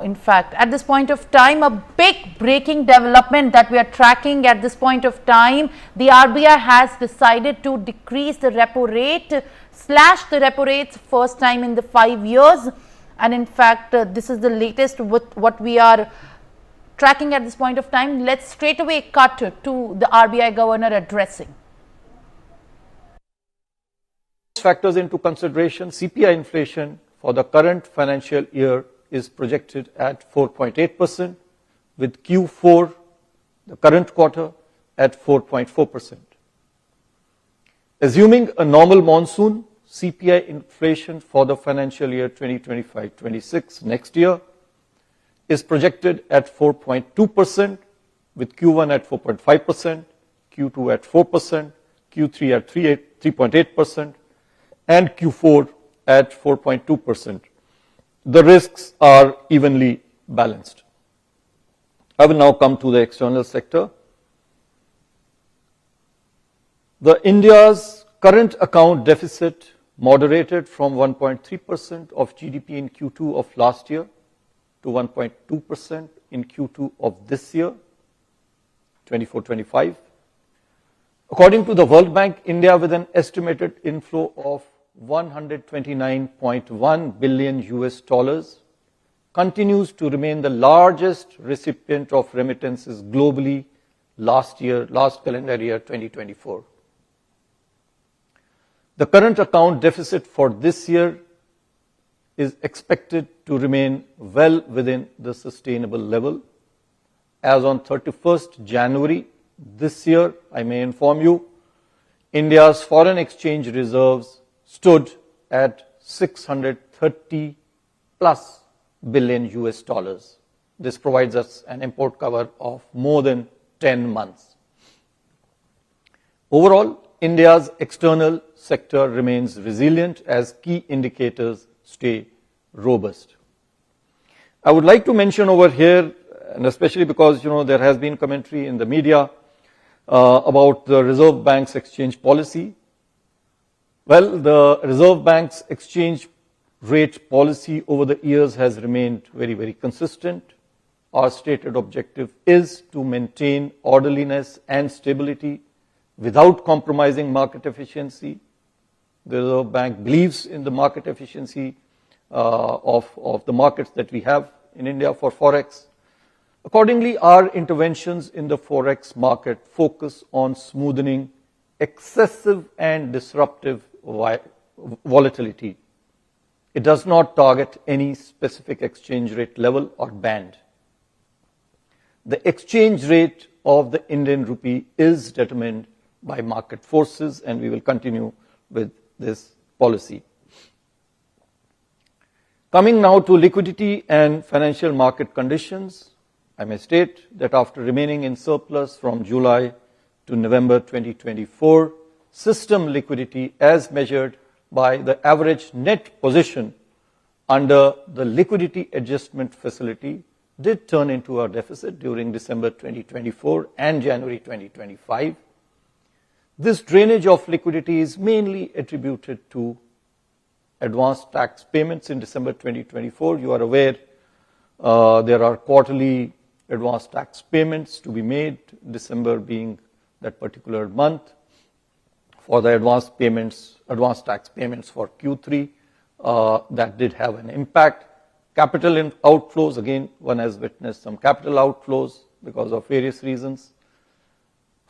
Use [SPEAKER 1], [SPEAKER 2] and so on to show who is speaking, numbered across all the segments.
[SPEAKER 1] In fact, at this point of time, a big breaking development that we are tracking at this point of time, the RBI has decided to decrease the repo rate, slash the repo rates first time in the 5 years. And in fact, this is the latest with what we are tracking at this point of time. Let's straight away cut to the RBI governor addressing.
[SPEAKER 2] Factors into consideration, CPI inflation for the current financial year is projected at 4.8%, with Q4, the current quarter, at 4.4%. Assuming a normal monsoon, CPI inflation for the financial year 2025-26 next year is projected at 4.2%, with Q1 at 4.5%, Q2 at 4%, Q3 at 3.8%, and Q4 at 4.2%. The risks are evenly balanced. I will now come to the external sector. The India's current account deficit moderated from 1.3% of GDP in Q2 of last year to 1.2% in Q2 of this year, 24-25. According to the World Bank, India, with an estimated inflow of $129.1 billion US, continues to remain the largest recipient of remittances globally last calendar year 2024. The current account deficit for this year is expected to remain well within the sustainable level. As on 31st January this year, I may inform you, India's foreign exchange reserves stood at 630 plus billion US dollars. This provides us an import cover of more than 10 months. Overall, India's external sector remains resilient as key indicators stay robust. I would like to mention over here, and especially because there has been commentary in the media about the Reserve Bank's exchange policy. Well, the Reserve Bank's exchange rate policy over the years has remained very, very consistent. Our stated objective is to maintain orderliness and stability without compromising market efficiency. The Reserve Bank believes in the market efficiency of the markets that we have in India for Forex. Accordingly, our interventions in the Forex market focus on smoothing excessive and disruptive volatility. It does not target any specific exchange rate level or band. The exchange rate of the Indian rupee is determined by market forces, and we will continue with this policy. Coming now to liquidity and financial market conditions, I may state that after remaining in surplus from July to November 2024, system liquidity as measured by the average net position under the liquidity adjustment facility did turn into a deficit during December 2024 and January 2025. This drainage of liquidity is mainly attributed to advanced tax payments in December 2024. You are aware there are quarterly advanced tax payments to be made, December being that particular month. For the advanced tax payments for Q3, that did have an impact. Capital outflows, again, one has witnessed some capital outflows because of various reasons.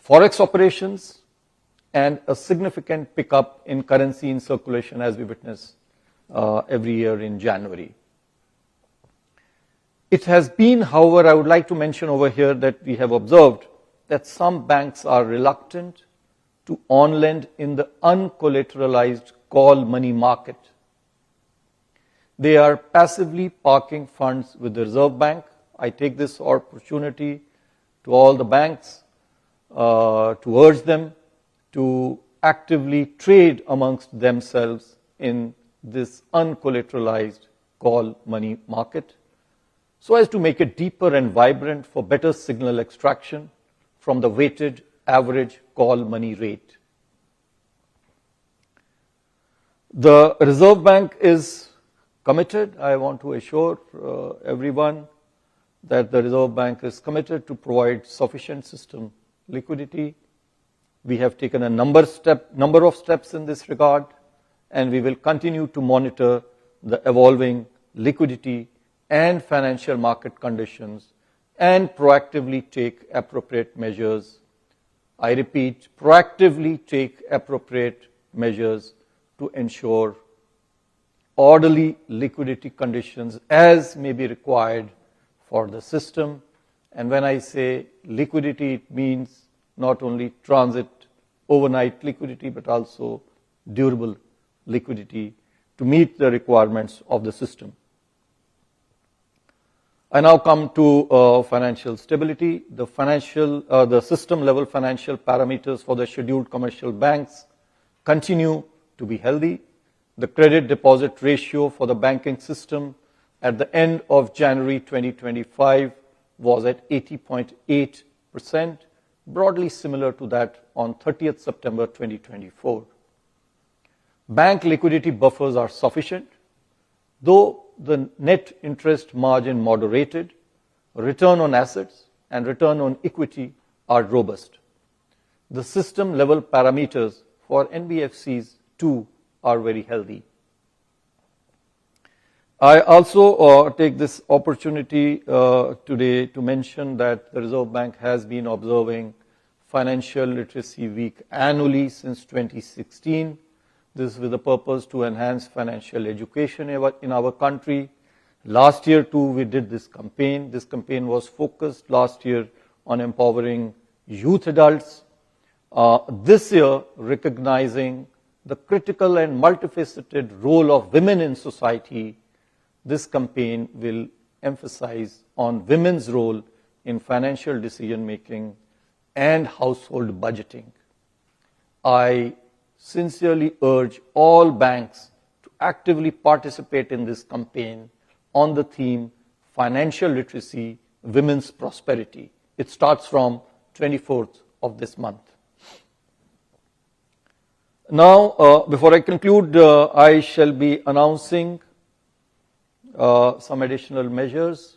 [SPEAKER 2] Forex operations and a significant pickup in currency in circulation as we witness every year in January. It has been, however, I would like to mention over here that we have observed that some banks are reluctant to on-lend in the uncollateralized call money market. They are passively parking funds with the Reserve Bank. I take this opportunity to all the banks to urge them to actively trade amongst themselves in this uncollateralized call money market, so as to make it deeper and vibrant for better signal extraction from the weighted average call money rate. The Reserve Bank is committed. I want to assure everyone that the Reserve Bank is committed to provide sufficient system liquidity. We have taken a number of steps in this regard, and we will continue to monitor the evolving liquidity and financial market conditions and proactively take appropriate measures. I repeat, proactively take appropriate measures to ensure orderly liquidity conditions as may be required for the system. And when I say liquidity, it means not only transit, overnight liquidity, but also durable liquidity to meet the requirements of the system. I now come to financial stability. The system level financial parameters for the scheduled commercial banks continue to be healthy. The credit deposit ratio for the banking system at the end of January 2025 was at 80.8%, broadly similar to that on 30th September 2024. Bank liquidity buffers are sufficient, though the net interest margin moderated, return on assets and return on equity are robust. The system level parameters for NBFCs too are very healthy. I also take this opportunity today to mention that the Reserve Bank has been observing Financial Literacy Week annually since 2016. This is with the purpose to enhance financial education in our country. Last year too we did this campaign. This campaign was focused last year on empowering youth adults. This year, recognizing the critical and multifaceted role of women in society, this campaign will emphasize on women's role in financial decision making and household budgeting. I sincerely urge all banks to actively participate in this campaign on the theme Financial Literacy, Women's Prosperity. It starts from 24th of this month. Now, before I conclude, I shall be announcing some additional measures.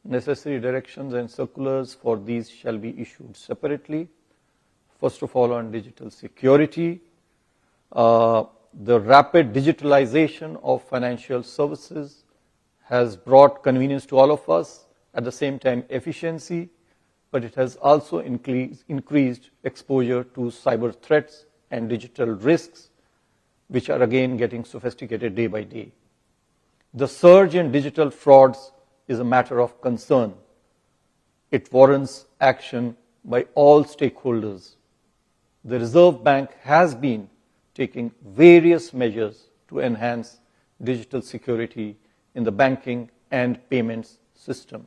[SPEAKER 2] Necessary directions and circulars for these shall be issued separately. First of all, on digital security, the rapid digitalization of financial services has brought convenience to all of us, at the same time efficiency, but it has also increased exposure to cyber threats and digital risks, which are again getting sophisticated day by day. The surge in digital frauds is a matter of concern. It warrants action by all stakeholders. The Reserve Bank has been taking various measures to enhance digital security in the banking and payments system.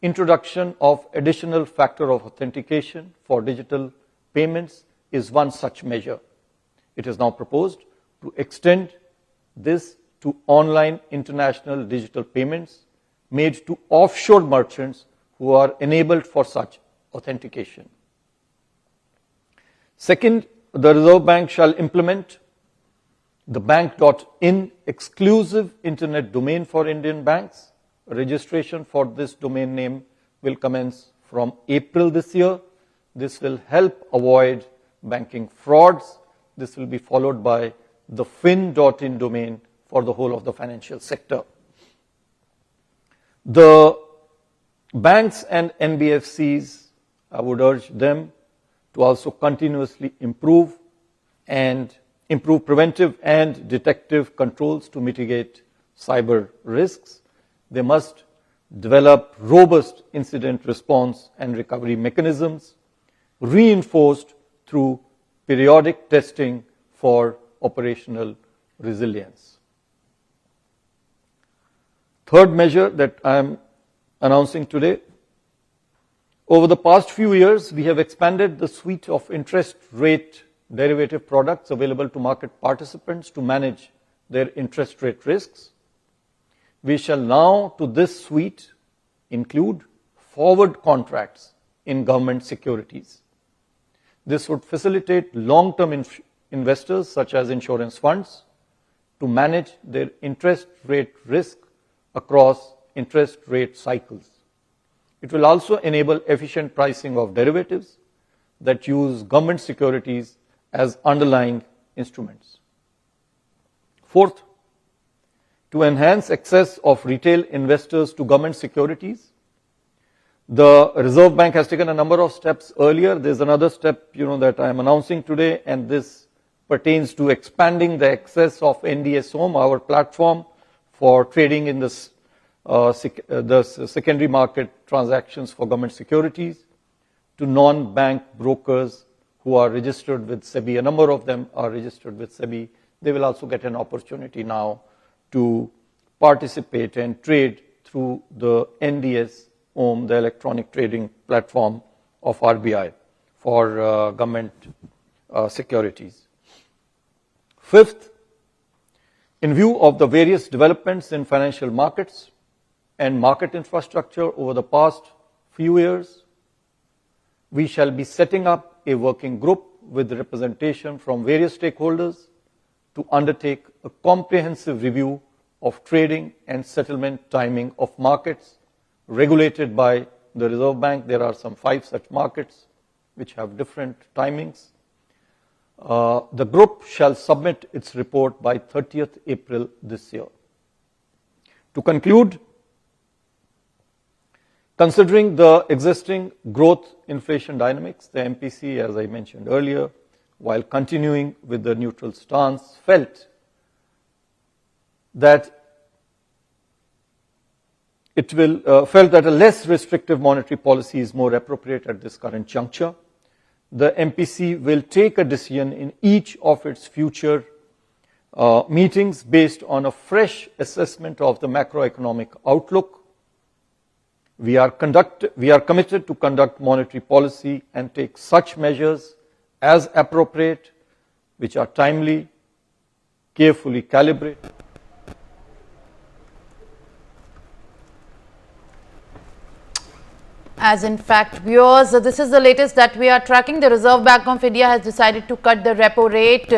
[SPEAKER 2] Introduction of additional factor of authentication for digital payments is one such measure. It is now proposed to extend this to online international digital payments made to offshore merchants who are enabled for such authentication. Second, the Reserve Bank shall implement the bank.in exclusive internet domain for Indian banks. Registration for this domain name will commence from April this year. This will help avoid banking frauds. This will be followed by the fin.in domain for the whole of the financial sector. The banks and NBFCs, I would urge them to also continuously improve preventive and detective controls to mitigate cyber risks. They must develop robust incident response and recovery mechanisms, reinforced through periodic testing for operational resilience. Third measure that I am announcing today, over the past few years, we have expanded the suite of interest rate derivative products available to market participants to manage their interest rate risks. We shall now, to this suite, include forward contracts in government securities. This would facilitate long-term investors such as insurance funds to manage their interest rate risk across interest rate cycles. It will also enable efficient pricing of derivatives that use government securities as underlying instruments. Fourth, to enhance access of retail investors to government securities, the Reserve Bank has taken a number of steps earlier. There's another step, that I am announcing today, and this pertains to expanding the access of NDS Home, our platform for trading in the secondary market transactions for government securities, to non-bank brokers who are registered with SEBI. A number of them are registered with SEBI. They will also get an opportunity now to participate and trade through the NDS Home, the electronic trading platform of RBI for government securities. Fifth, in view of the various developments in financial markets and market infrastructure over the past few years, we shall be setting up a working group with representation from various stakeholders to undertake a comprehensive review of trading and settlement timing of markets regulated by the Reserve Bank. There are some 5 such markets which have different timings. The group shall submit its report by 30th April this year. To conclude, considering the existing growth inflation dynamics, the MPC, as I mentioned earlier, while continuing with the neutral stance, felt that a less restrictive monetary policy is more appropriate at this current juncture. The MPC will take a decision in each of its future meetings based on a fresh assessment of the macroeconomic outlook. We are committed to conduct monetary policy and take such measures as appropriate, which are timely, carefully calibrated.
[SPEAKER 1] As in fact, viewers, this is the latest that we are tracking. The Reserve Bank of India has decided to cut the repo rate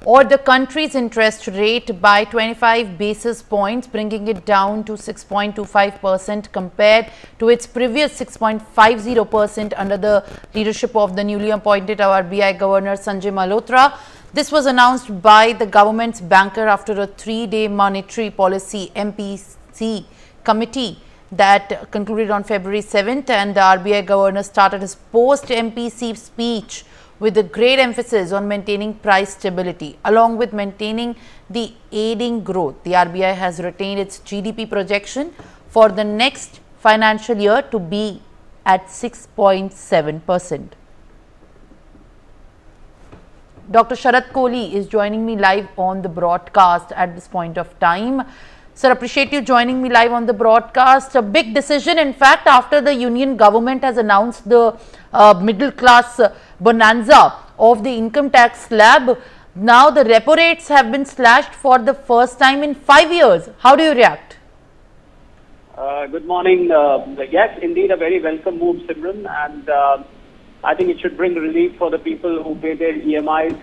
[SPEAKER 1] or the country's interest rate by 25 basis points, bringing it down to 6.25% compared to its previous 6.50% under the leadership of the newly appointed RBI Governor Sanjay Malhotra. This was announced by the government's banker after a 3-day monetary policy MPC committee that concluded on February 7th, and the RBI governor started his post-MPC speech with a great emphasis on maintaining price stability along with maintaining the aiding growth. The RBI has retained its GDP projection for the next financial year to be at 6.7%. Dr. Sharat Kohli is joining me live on the broadcast at this point of time. Sir, appreciate you joining me live on the broadcast. A big decision, in fact, after the union government has announced the middle class bonanza of the income tax slab. Now the repo rates have been slashed for the first time in 5 years. How do you react?
[SPEAKER 3] Good morning. Yes, indeed, a very welcome move, Simran, and I think it should bring relief for the people who pay their EMIs,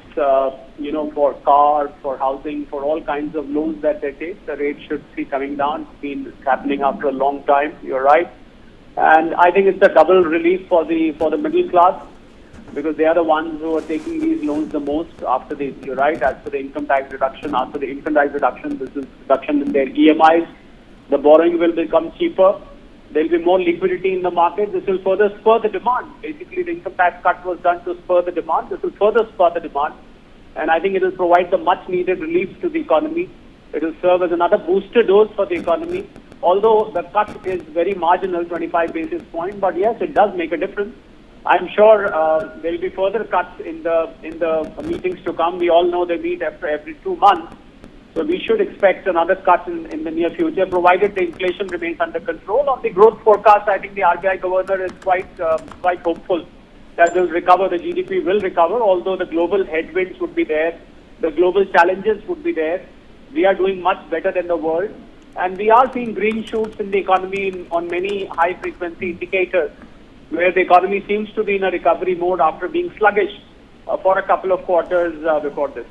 [SPEAKER 3] for cars, for housing, for all kinds of loans that they take. The rate should see coming down. It's been happening after a long time. You're right, and I think it's a double relief for the middle class, because they are the ones who are taking these loans the most. After the, you're right, as for the income tax reduction, after the income tax reduction, this is reduction in their EMIs. The borrowing will become cheaper. There will be more liquidity in the market. This will further spur the demand. Basically, the income tax cut was done to spur the demand. This will further spur the demand. And I think it will provide the much needed relief to the economy. It will serve as another booster dose for the economy. Although the cut is very marginal, 25 basis points, but yes, it does make a difference. I'm sure there will be further cuts in the meetings to come. We all know they meet after every 2 months. So we should expect another cut in the near future, provided the inflation remains under control. On the growth forecast, I think the RBI governor is quite hopeful that will recover. The GDP will recover, although the global headwinds would be there, the global challenges would be there. We are doing much better than the world, and we are seeing green shoots in the economy on many high-frequency indicators, where the economy seems to be in a recovery mode after being sluggish for a couple of quarters before this.